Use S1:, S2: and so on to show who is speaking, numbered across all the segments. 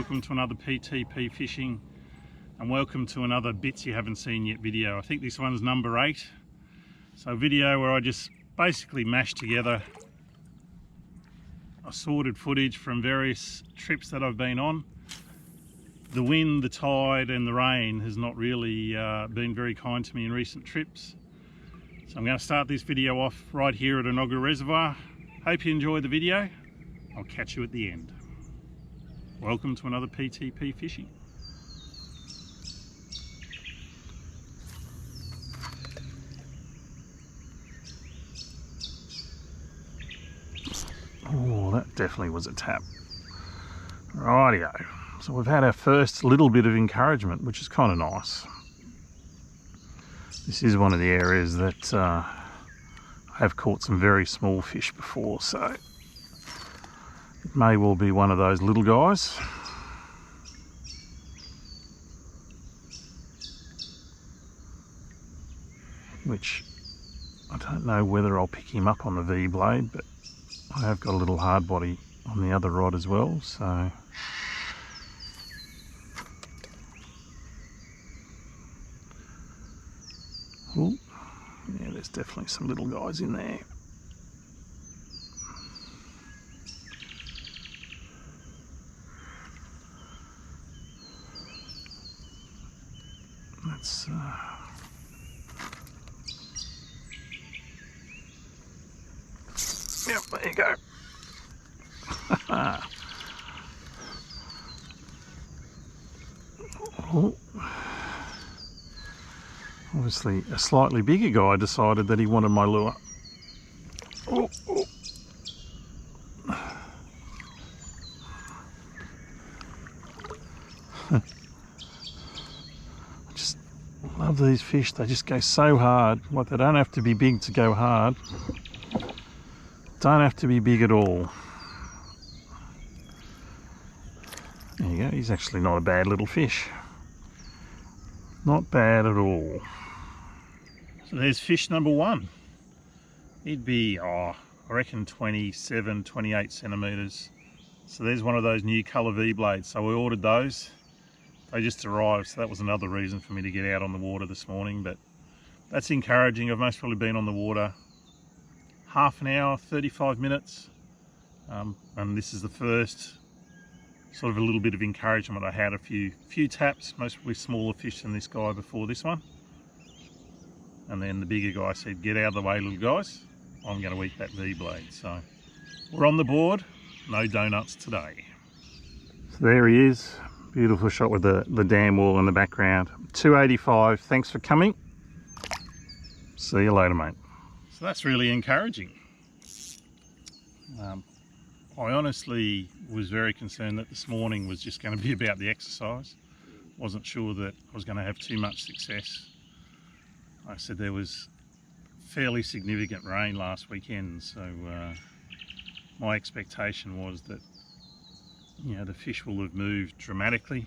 S1: welcome to another PTP Fishing, and welcome to another Bits You Haven't Seen Yet video. I think this one's number 8. So a video where I just basically mashed together assorted footage from various trips that I've been on. The wind, the tide and the rain has not really been very kind to me in recent trips. So I'm going to start this video off right here at Onaga Reservoir. Hope you enjoy the video. I'll catch you at the end. Welcome to another PTP Fishing. Oh, that definitely was a tap. Rightio. So we've had our first little bit of encouragement, which is kind of nice. This is one of the areas that I have caught some very small fish before, so it may well be one of those little guys. Which I don't know whether I'll pick him up on the V blade, but I have got a little hard body on the other rod as well, so ooh, yeah, there's definitely some little guys in there. Let's yep, there you go. Oh. Obviously a slightly bigger guy decided that he wanted my lure. Oh, oh. I just love these fish. They just go so hard. Like, they don't have to be big to go hard. Don't have to be big at all. There you go. He's actually not a bad little fish. Not bad at all. So there's fish number 1. He'd be, I reckon 27, 28 centimetres. So there's one of those new colour V blades. So we ordered those. They just arrived, so that was another reason for me to get out on the water this morning. But that's encouraging. I've most probably been on the water half an hour, 35 minutes. And this is the first sort of a little bit of encouragement. I had a few taps, mostly smaller fish than this guy before this one. And then the bigger guy said, get out of the way, little guys. I'm going to eat that V blade. So we're on the board. No donuts today. So there he is. Beautiful shot with the dam wall in the background. 285. Thanks for coming. See you later, mate. So that's really encouraging. I honestly was very concerned that this morning was just going to be about the exercise. Wasn't sure that I was going to have too much success. Like I said, there was fairly significant rain last weekend, so my expectation was that, you know, the fish will have moved dramatically.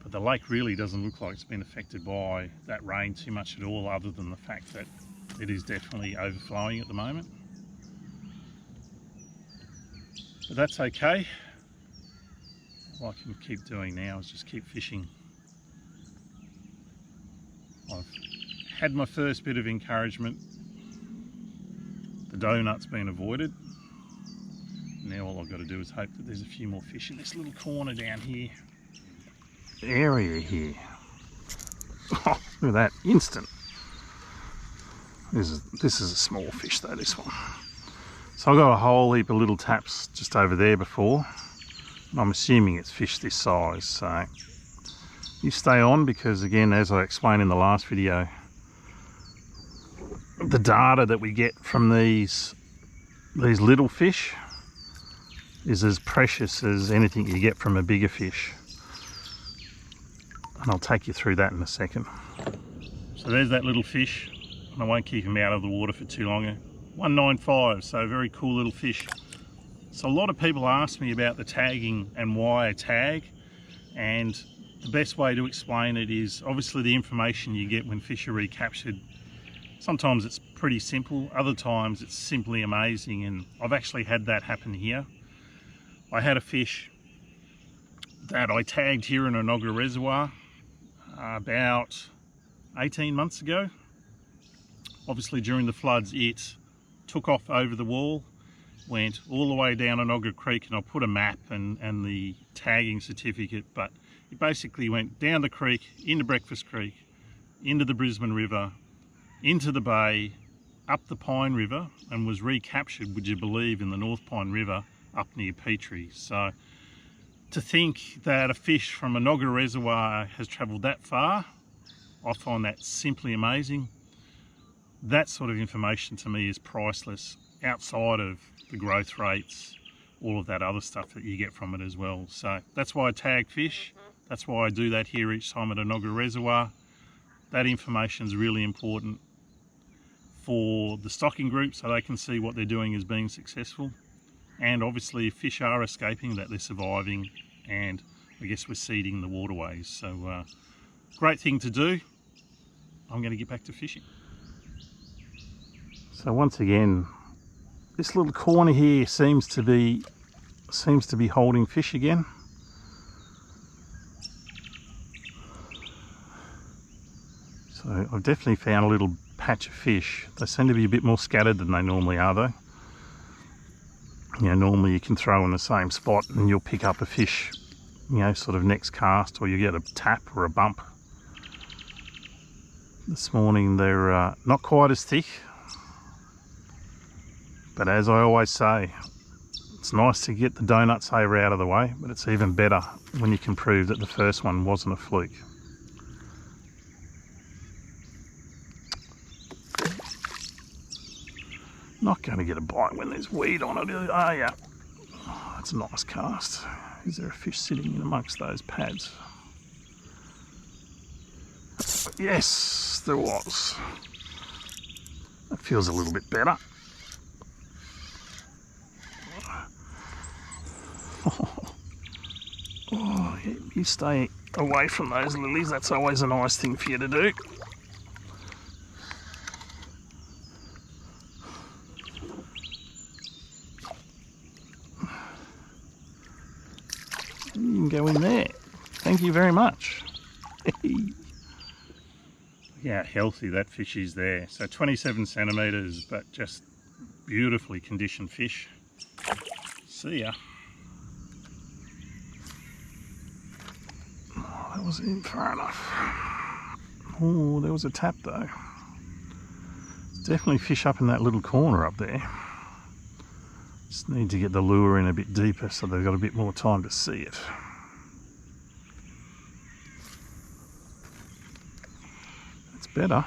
S1: But the lake really doesn't look like it's been affected by that rain too much at all, other than the fact that it is definitely overflowing at the moment. But that's okay. What I can keep doing now is just keep fishing. I've had my first bit of encouragement. The donut's been avoided. Now all I've got to do is hope that there's a few more fish in this little corner down here. Area here. Oh, look at that, instant. This is a small fish though, this one. So I've got a whole heap of little taps just over there before. I'm assuming it's fish this size, so you stay on, because again, as I explained in the last video, the data that we get from these little fish is as precious as anything you get from a bigger fish. And I'll take you through that in a second. So there's that little fish, and I won't keep him out of the water for too long. 195, so very cool little fish. So a lot of people ask me about the tagging and why I tag, and the best way to explain it is obviously the information you get when fish are recaptured. Sometimes it's pretty simple, other times it's simply amazing, and I've actually had that happen here. I had a fish that I tagged here in Enoggera Reservoir about 18 months ago. Obviously during the floods it took off over the wall, went all the way down Enoggera Creek, and I'll put a map and the tagging certificate, but it basically went down the creek, into Breakfast Creek, into the Brisbane River, into the bay, up the Pine River, and was recaptured, would you believe, in the North Pine River up near Petrie. So to think that a fish from Enoggera Reservoir has travelled that far, I find that simply amazing. That sort of information to me is priceless, outside of the growth rates, all of that other stuff that you get from it as well. So that's why I tag fish. That's why I do that here each time at Enoggera Reservoir. That information is really important for the stocking group, so they can see what they're doing as being successful. And obviously if fish are escaping, that they're surviving, and I guess we're seeding the waterways. So great thing to do. I'm going to get back to fishing. So once again, this little corner here seems to be holding fish again. So I've definitely found a little patch of fish. They seem to be a bit more scattered than they normally are though. You know, normally you can throw in the same spot and you'll pick up a fish, you know, sort of next cast, or you get a tap or a bump. This morning they're not quite as thick, but as I always say, it's nice to get the donut saver out of the way, but it's even better when you can prove that the first one wasn't a fluke. Not going to get a bite when there's weed on it, are you? Oh, that's a nice cast. Is there a fish sitting in amongst those pads? Yes, there was. That feels a little bit better. Oh, you stay away from those lilies. That's always a nice thing for you to do. You can go in there. Thank you very much. Yeah, healthy that fish is there. So 27 centimetres, but just beautifully conditioned fish. See ya. Oh, that wasn't in far enough. Oh, there was a tap though. There's definitely fish up in that little corner up there. Just need to get the lure in a bit deeper so they've got a bit more time to see it. That's better.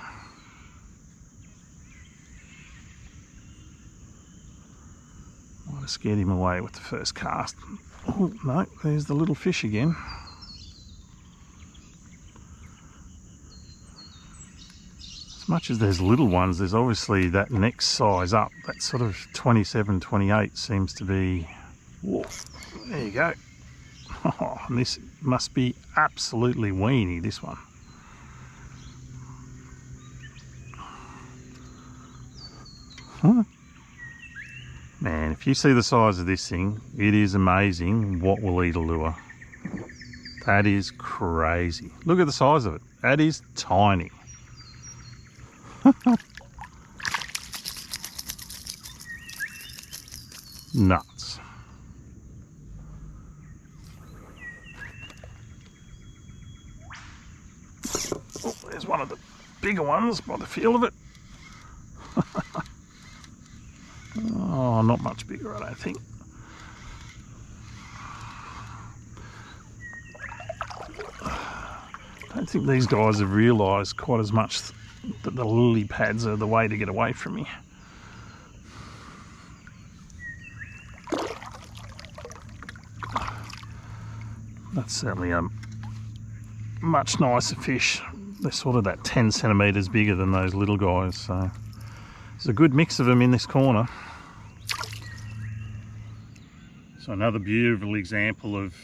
S1: Might have scared him away with the first cast. Oh no, there's the little fish again. As much as there's little ones, there's obviously that next size up, that sort of 27, 28 seems to be, whoa, there you go. Oh, and this must be absolutely weeny, this one. Huh? Man, if you see the size of this thing, it is amazing what will eat a lure. That is crazy. Look at the size of it. That is tiny. Nuts. Oh, there's one of the bigger ones by the feel of it. Oh, not much bigger, I don't think. I don't think these guys have realised quite as much that the lily pads are the way to get away from me. That's certainly a much nicer fish. They're sort of that 10 centimetres bigger than those little guys, so there's a good mix of them in this corner. So another beautiful example of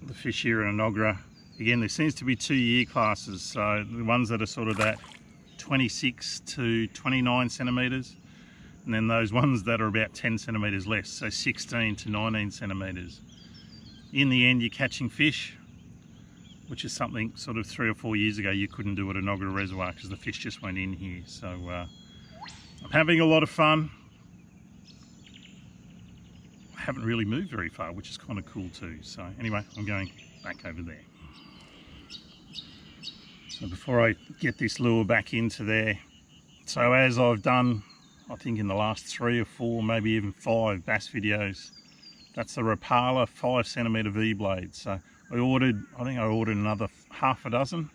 S1: the fish here in Enoggera. Again, there seems to be 2 year classes, so the ones that are sort of that 26 to 29 centimetres, and then those ones that are about 10 centimetres less, so 16 to 19 centimetres. in the end you're catching fish, which is something sort of 3 or 4 years ago you couldn't do at Enoggera Reservoir because the fish just went in here. So I'm having a lot of fun. I haven't really moved very far, which is kind of cool too. So anyway, I'm going back over there. So before I get this lure back into there, so as I've done, I think in the last 3 or 4, maybe even 5 bass videos, that's the Rapala 5cm V-blade. So I think I ordered another half a dozen,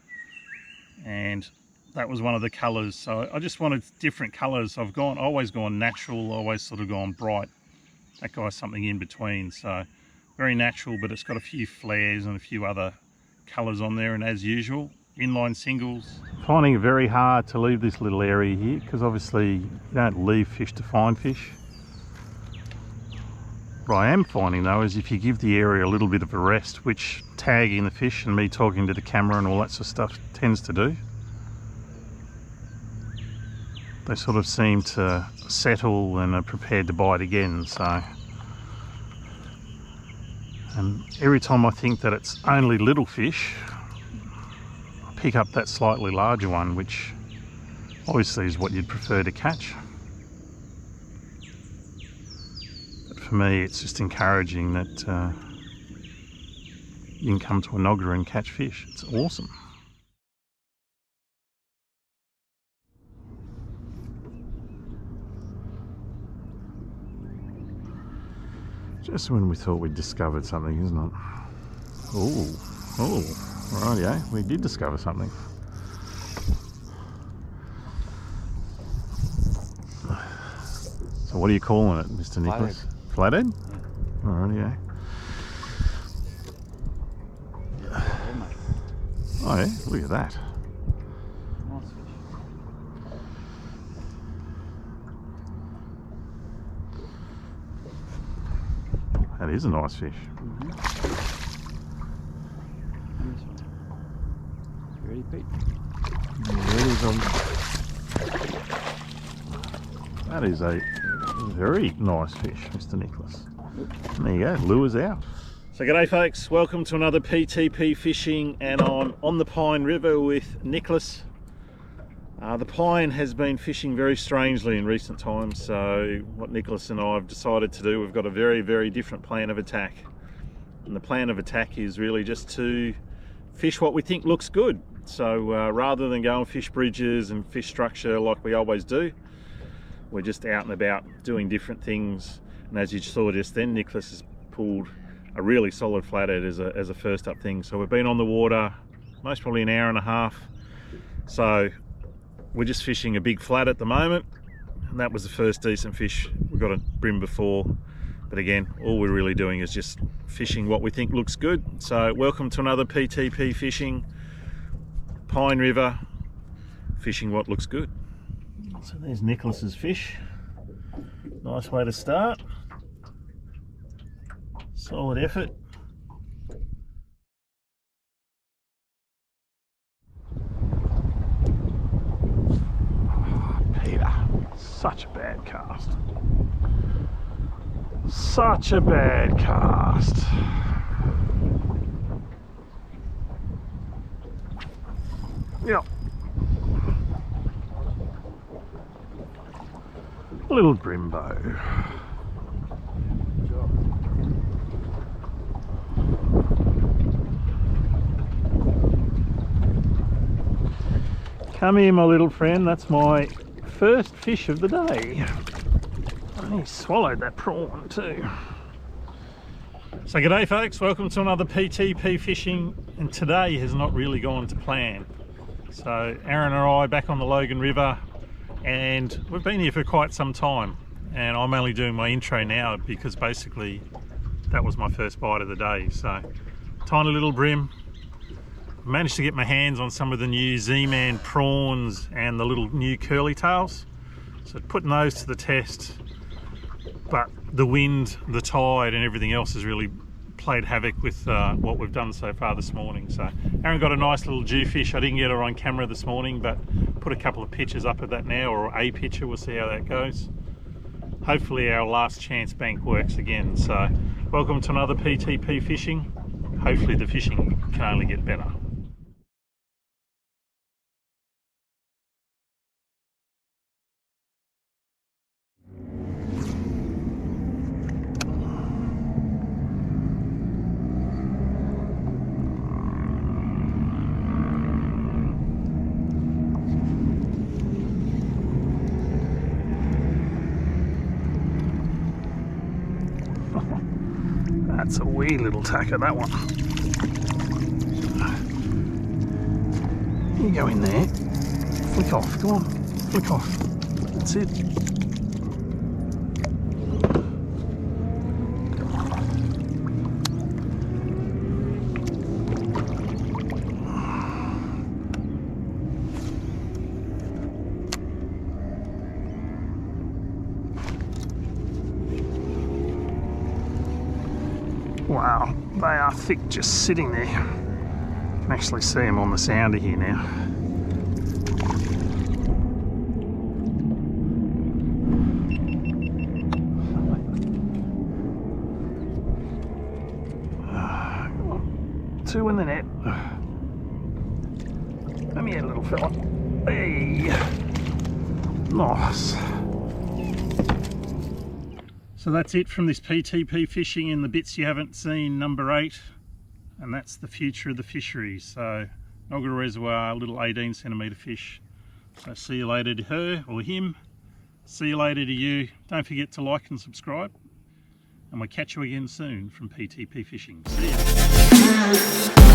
S1: and that was one of the colours. So I just wanted different colours. I've always gone natural, always sort of gone bright. That guy's something in between, so very natural, but it's got a few flares and a few other colours on there, and as usual, inline singles. Finding it very hard to leave this little area here because obviously you don't leave fish to find fish. What I am finding though is if you give the area a little bit of a rest, which tagging the fish and me talking to the camera and all that sort of stuff tends to do, they sort of seem to settle and are prepared to bite again. So, and every time I think that it's only little fish, I pick up that slightly larger one, which obviously is what you'd prefer to catch. But for me, it's just encouraging that you can come to Enoggera and catch fish. It's awesome. Just when we thought we'd discovered something, isn't it? Oh, rightio, we did discover something. So what are you calling it, Mr. Nicholas? Flathead? Yeah. Rightio. Oh yeah, look at that.
S2: Nice fish.
S1: That is a nice fish.
S2: And this one. You ready, Pete?
S1: That is a very nice fish, Mr. Nicholas. There you go, lure's out. So g'day folks, welcome to another PTP Fishing, and I'm on the Pine River with Nicholas. The Pine has been fishing very strangely in recent times, so what Nicholas and I have decided to do, we've got a very, very different plan of attack. And the plan of attack is really just to fish what we think looks good. So rather than go and fish bridges and fish structure like we always do, we're just out and about doing different things. And as you saw just then, Nicholas has pulled a really solid flathead as a first up thing. So we've been on the water most probably an hour and a half. So we're just fishing a big flat at the moment, and that was the first decent fish. We got a brim before, but again, all we're really doing is just fishing what we think looks good. So welcome to another PTP Fishing, Pine River, fishing what looks good. So there's Nicholas's fish. Nice way to start. Solid effort. Such a bad cast. Such a bad cast. Yep. Little Brimbo.
S2: Good job.
S1: Come here, my little friend. That's my first fish of the day. And he swallowed that prawn too. So g'day folks, welcome to another PTP Fishing, and today has not really gone to plan. So Aaron and I back on the Logan River, and we've been here for quite some time, and I'm only doing my intro now because basically that was my first bite of the day. So tiny little brim. Managed to get my hands on some of the new Z-Man prawns and the little new curly tails, so putting those to the test, but the wind, the tide and everything else has really played havoc with what we've done so far this morning. So Aaron got a nice little jewfish. I didn't get her on camera this morning, but put a couple of pictures up of that now, or a picture. We'll see how that goes. Hopefully our last chance bank works again. So Welcome to another PTP Fishing. Hopefully the fishing can only get better. That's a wee little tacker, that one. You go in there, flick off, come on, flick off. That's it. Wow, they are thick just sitting there. You can actually see them on the sounder here now. Two in the net. Come here, little fella. Hey, nice. So that's it from this PTP Fishing in the bits you haven't seen, number 8, and that's the future of the fishery. So Noggara Reservoir, little 18cm fish. So see you later to her or him. See you later to you. Don't forget to like and subscribe, and we'll catch you again soon from PTP Fishing. See ya.